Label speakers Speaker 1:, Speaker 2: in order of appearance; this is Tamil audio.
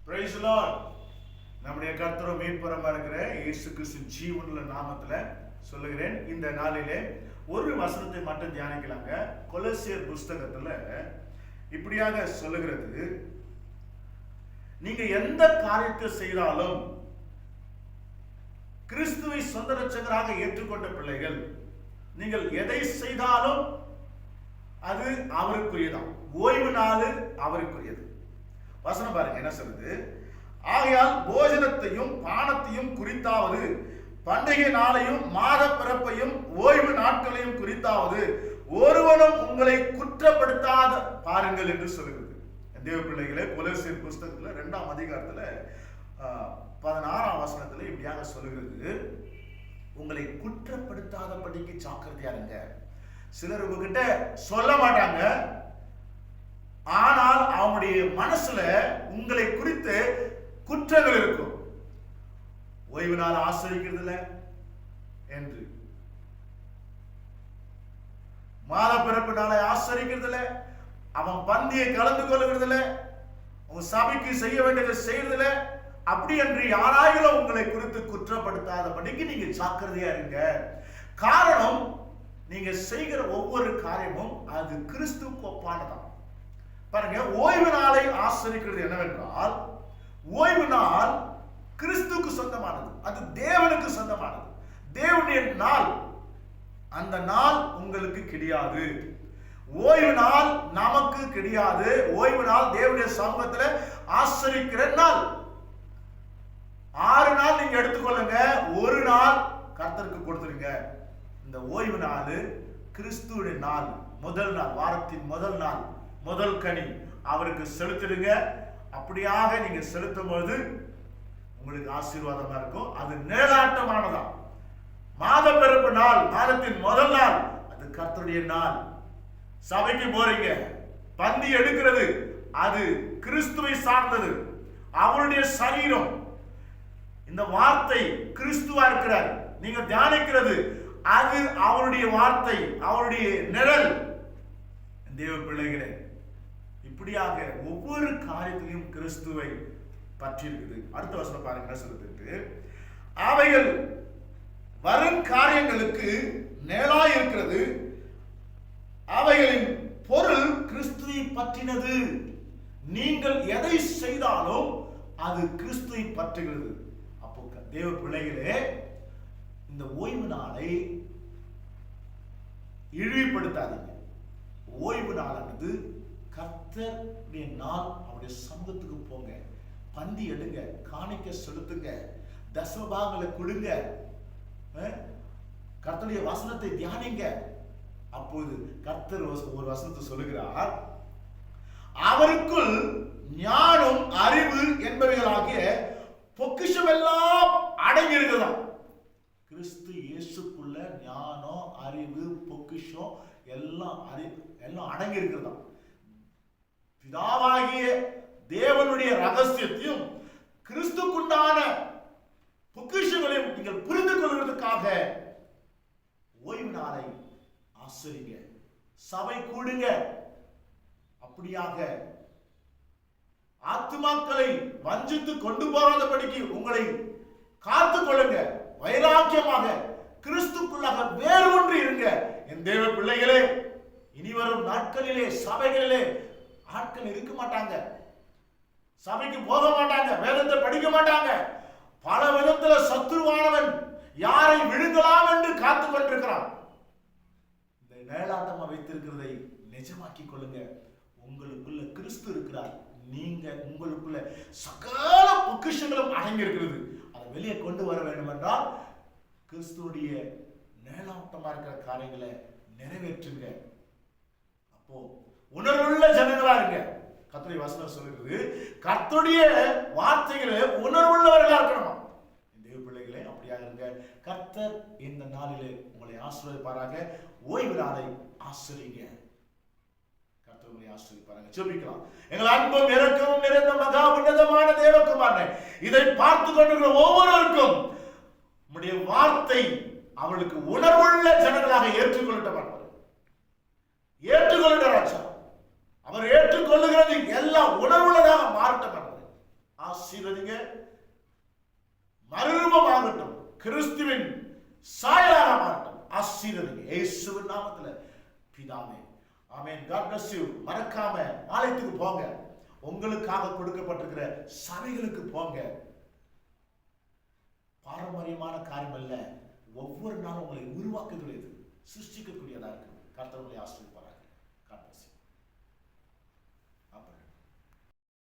Speaker 1: Praise the Lord. நம்முடைய கர்த்தரும் மீட்பருமா இருக்கிற இயேசு கிறிஸ்து ஜீவனுள்ள நாமத்துல சொல்லுகிறேன். இந்த நாளிலே ஒரு வசனத்தை மட்டும் தியானிக்கலாங்க. கொலோசியர் புஸ்தகத்துல இப்படியாக சொல்லுகிறது, நீங்க எந்த காரியத்தை செய்தாலும் கிறிஸ்துவை சொந்த இரட்சகராக ஏற்றுக்கொண்ட பிள்ளைகள், நீங்கள் எதை செய்தாலும் அது அவருக்குரியதான். ஓய்வு நாள் அவருக்குரியது. வசனம் பாருங்க என்ன சொல்லுது. ஆகையால் போஜனத்தையும் பானத்தையும் குறித்தாவது, பண்டிகை நாளையும் மாத பிறப்பையும் ஓய்வு நாட்களையும் குறித்தாவது ஒருவனும் உங்களை குற்றப்படுத்தாத பாருங்கள் என்று சொல்லுகிறது. தேவ பிள்ளைகளே, கொலோசியர் புஸ்தகத்துல 2ஆம் அதிகாரத்துல 16ஆம் வசனத்துல இப்படியாக சொல்லுகிறது, உங்களை குற்றப்படுத்தாதபடிக்கு ஜாக்கிரதையா இருங்க. சிலர் உங்ககிட்ட சொல்ல மாட்டாங்க, ஆனால் அவனுடைய மனசுல உங்களை குறித்து குற்றங்கள் இருக்கும். ஓய்வு நாள் ஆசரிக்கிறது இல்லை என்று, மாத பிறப்பு நாளை ஆசரிக்கிறது இல்லை, அவன் பந்தியை கலந்து கொள்ளுகிறது இல்லை, உன் சபைக்கு செய்ய வேண்டியதை செய்யறது இல்லை, அப்படி என்று யாராயிலும் உங்களை குறித்து குற்றப்படுத்தாதபடிக்கு நீங்க ஜாக்கிரதையா இருங்க. காரணம், நீங்க செய்கிற ஒவ்வொரு காரியமும் அது கிறிஸ்துவுக்கு ஒப்பானதான். பாருங்க, ஓய்வு நாளை ஆசரிக்கிறது என்னவென்றால், ஓய்வு நாள் கிறிஸ்துவுக்கு சொந்தமானது, அது தேவனுக்கு சொந்தமானது. தேவனுடைய நாள், அந்த நாள் உங்களுக்கு கிடையாது. ஓய்வு நாள் நமக்கு கிடையாது. ஓய்வு நாள் தேவனுடைய சமூகத்தில் ஆசரிக்கிற நாள். 6 நாள் நீங்க எடுத்துக்கொள்ளுங்க, ஒரு நாள் கர்த்தருக்கு கொடுத்துருங்க. இந்த ஓய்வு நாள் கிறிஸ்துவுடைய நாள், முதல் நாள், வாரத்தின் முதல் நாள், முதல் கனி அவருக்கு செலுத்திடுங்க. அப்படியாக நீங்க செலுத்தும் போது உங்களுக்கு ஆசீர்வாதமா இருக்கும். அது நிழலாட்டமானதான். மாத பிறப்பு நாள், மாதத்தின் முதல் நாள், அது கர்த்தருடைய நாள். சபைக்கு போறீங்க, பந்தி எடுக்கிறது, அது கிறிஸ்துவை சார்ந்தது, அவருடைய சரீரம். இந்த வார்த்தை கிறிஸ்துவா இருக்கிறார். நீங்க தியானிக்கிறது அது அவருடைய வார்த்தை, அவருடைய நிழல். தேவ பிள்ளைகளே, இப்படியாக ஒவ்வொரு காரியத்திலையும் கிறிஸ்துவை பற்றி இருக்குது. அடுத்த வசனம் பாருங்க என்ன சொல்லுது. அவைகள் வரும் காரியங்களுக்கு நேராய் இருக்கிறது, அவைகளின் பொருள் கிறிஸ்துவை பற்றினது. நீங்கள் எதை செய்தாலும் அது கிறிஸ்துவை பற்றுகிறது. அப்போ தேவ பிள்ளைகளே, இந்த ஓய்வு நாளை இழிவுபடுத்தாதீங்க. ஓய்வு நாளானது கர்த்தருடைய நாள். அவருடைய சமூகத்துக்கு போங்க, பந்தி எடுங்க, காணிக்கை செலுத்துங்க, தசமபாகங்களை கொடுங்க, கர்த்தருடைய வசனத்தை தியானிங்க. அப்போது கர்த்தர் ஒரு வசனத்தை சொல்லுகிறார், அவருக்குள் ஞானம் அறிவு என்பவைகளாகிய பொக்கிஷம் எல்லாம் அடங்கி இருக்கிறதாம். கிறிஸ்து இயேசுக்குள்ள ஞானம் அறிவு பொக்கிஷம் எல்லாம் அடங்கி இருக்கிறதாம். பிதாவாகிய தேவனுடைய ரகசியத்தையும் கிறிஸ்துக்குண்டான பொக்கிஷங்களையும் நீங்கள் புரிந்து கொள்வதற்காக ஓய்வு நாளை ஆசரிங்க, சபை கூடுங்க. அப்படியாக ஆத்துமாக்களை வஞ்சித்து கொண்டு போகாதபடிக்கு உங்களை காத்துக் கொள்ளுங்க. வைராக்கியமாக கிறிஸ்துக்குள்ளாக வேறு ஒன்று இருங்க. என் தேவ பிள்ளைகளே, இனி வரும் நாட்களிலே சபைகளிலே ஆட்கள் இருக்க மாட்டாங்க, சபைக்கு போக மாட்டாங்க, வேதத்தை படிக்க மாட்டாங்க. பல விதத்துல சத்துருவானவன் யாரை விழுங்கலாம் என்று காத்துக் கொண்டிருக்கிறான். இந்த நேலாட்டமா வைத்திருக்கிறதை நிஜமாக்கி கொள்ளுங்க. உங்களுக்குள்ள கிறிஸ்து இருக்கிறார். நீங்க உங்களுக்குள்ள சகல பொக்கிஷங்களும் அடங்கி இருக்கிறது. அதை வெளியே கொண்டு வர வேண்டும் என்றால் கிறிஸ்துடைய நேலாட்டமா இருக்கிற காரியங்களை நிறைவேற்றுங்க. அப்போ உணர்வுள்ள ஜனங்களா இருங்க. கர்த்தருடைய வசனம் சொல்லுகிறது, கர்த்தருடைய வார்த்தைகளை உணர்வுள்ளவர்களா இருக்கணுமா. தேவ பிள்ளைகளே, அப்படியாக இருங்க. கர்த்தர் இந்த நாளிலே உங்களை ஆசீர்வதிப்பாராக. ஓய்வு நாளை ஆசரிங்க. கர்த்தர் உங்களை ஆசீர்வதிப்பாராக. ஜெபிக்கலாம். எங்கள் அன்பும் இரக்கமும் நிறைந்த மகா உன்னதமான தேவகுமாரனே, இதை பார்த்து கொண்டிருக்கிற ஒவ்வொருவருக்கும் உம்முடைய வார்த்தை அவளுக்கு உணர்வுள்ள ஜனங்களாக ஏற்றுக்கொள்ளட்டும். ஏற்றுக்கொள்ளுகிற ராஜா, அவர் ஏற்றுக்கொள்ளுகிறது எல்லாம் உணர்வுள்ளதாக மாறட்டும். ஆசீர்வதிங்க. மறுரூபமாகட்டும், கிறிஸ்துவின் சாயலாக மாறட்டும். ஆசீர்வதிங்க இயேசுவின் நாமத்துல பிதாவே. ஆமென். God bless you. மறக்காம ஆலயத்துக்கு போங்க. உங்களுக்காக கொடுக்கப்பட்டிருக்கிற சபைகளுக்கு போங்க. பாரம்பரியமான காரியம் அல்ல, ஒவ்வொரு நாளும் உங்களை உருவாக்கக்கூடியது, சிருஷ்டிக்கக்கூடியதா இருக்கு. கர்த்தர் உங்களை ஆசீர்வதிப்பாராக. God bless you.